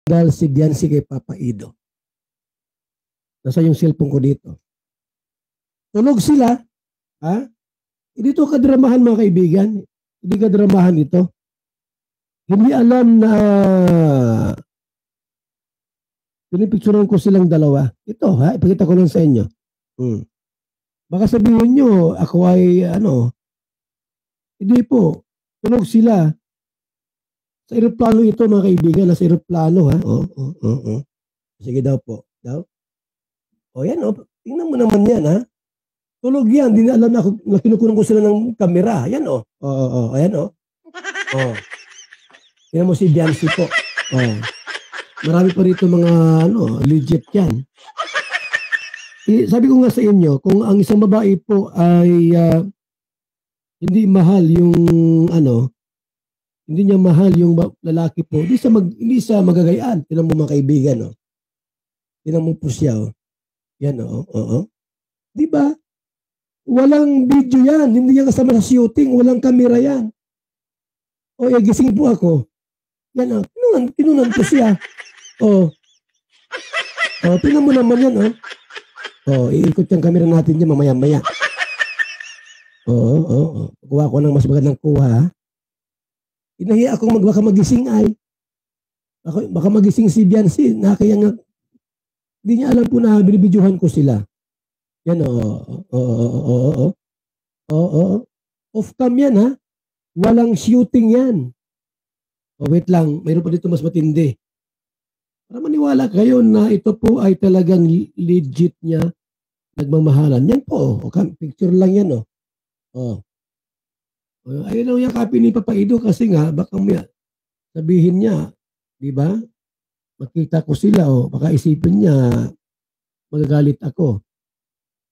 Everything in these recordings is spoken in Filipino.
dahil si Biancy kay Papa Ido. Nasa yung cellphone ko dito. Tulog sila. Ha? Hindi ito kadramahan mga kaibigan. Hindi kadramahan ito. Hindi alam na pinipicturean ko silang dalawa. Ito ha, ipakita ko lang sa inyo. Baka sabihin nyo, ako ay hindi po. Tulog sila. Sa aeroplano ito mga kaibigan, nasa aeroplano ha. Sige daw po. Daw. Yan tingnan mo naman yan ha. Tulog yan, hindi na alam na kinukunan ko sila ng kamera. Yan ayan Tingnan mo si Biancy po. Marami pa rito mga legit yan. Sabi ko nga sa inyo, kung ang isang babae po ay hindi mahal yung hindi niya mahal yung lalaki po, hindi siya magagayaan. Tingnan mo mga kaibigan, Tingnan mo po siya, Yan, Di ba? Walang video yan. Hindi yan kasama sa shooting. Walang kamera yan. Gising po ako. Yan, kinunan po siya. Tingnan mo naman yan, iikot yung kamera natin dyan mamaya-maya. Kuha ko ng mas magandang kuha. Inahiya akong baka magising ay. Baka magising si Biancy. Kaya nga, hindi niya alam po na binibidyohan ko sila. Yan, Off cam yan, ha? Walang shooting yan. Wait lang, mayroon pa dito mas matindi. Para maniwala kayo na ito po ay talagang legit niya nagmamahalan. Yan po, picture lang yan, Ayun lang yung copy ni Papa Ido kasi nga, baka sabihin niya, di ba? Makita ko sila, baka isipin niya, magagalit ako.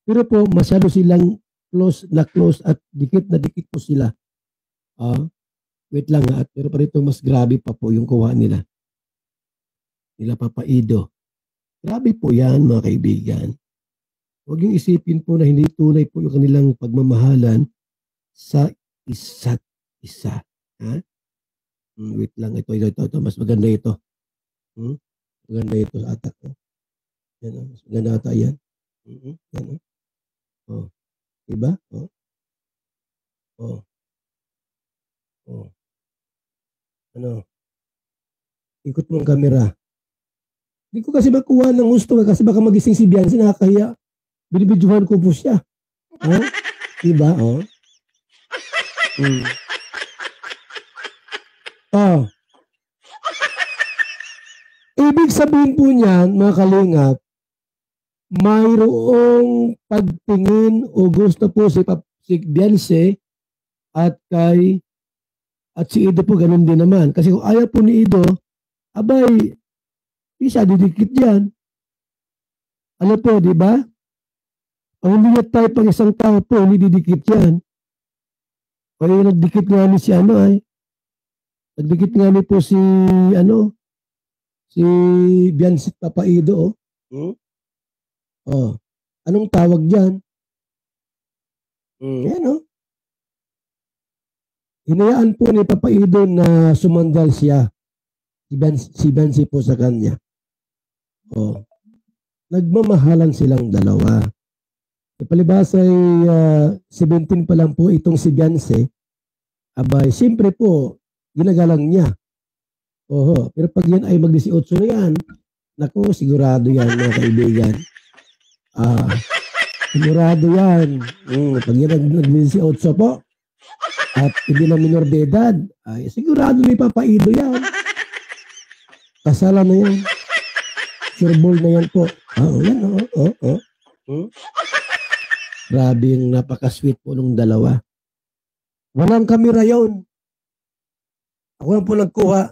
Pero po, masyado silang close at dikit na dikit po sila. Wait lang ha, pero pa rito mas grabe pa po yung kuha nila. Nila Papa Ido. Grabe po yan mga kaibigan. Huwag yung isipin po na hindi tunay po yung kanilang pagmamahalan sa isa't isa. Ha? Wait lang, ito. Mas maganda ito. Maganda ito ata. Yan, mas maganda ata yan. Yan, diba? Ikot mo ang camera. Hindi ko kasi makuha ng gusto kasi baka magising si Biancy, nakakahiya. Binibidyohan ko po siya. Diba? Ibig sabihin po niyan, mga kalingap, mayroong pagtingin o gusto po si Biancy at si Ido po ganun din naman. Kasi kung ayaw po ni Ido, abay, isa didikit yan. Ano po, di ba? Ang hindi niya type ang isang tao po, hindi didikit yan. O yung nagdikit nga ni si nagdikit nga ni po si Biancy Papa Ido, anong tawag dyan? Yan, Hinayaan po ni Papa Ido na sumandal siya. Si Biancy po sa kanya. Nagmamahalan silang dalawa. Palibas ay 17 pa lang po itong si Biancy. Abay, siyempre po, ginagalang niya. Pero pag yan ay mag-18 na yan, naku, sigurado yan mga kaibigan. Sigurado yan. Pag yan nag-18 po, at hindi na minor de edad, ay sigurado ni Papa Ido yan. Kasalan na yan. Sureball na yan po. Yan. Grabe yung napaka-sweet po nung dalawa. Walang kamera yon. Ako lang po nagkuha.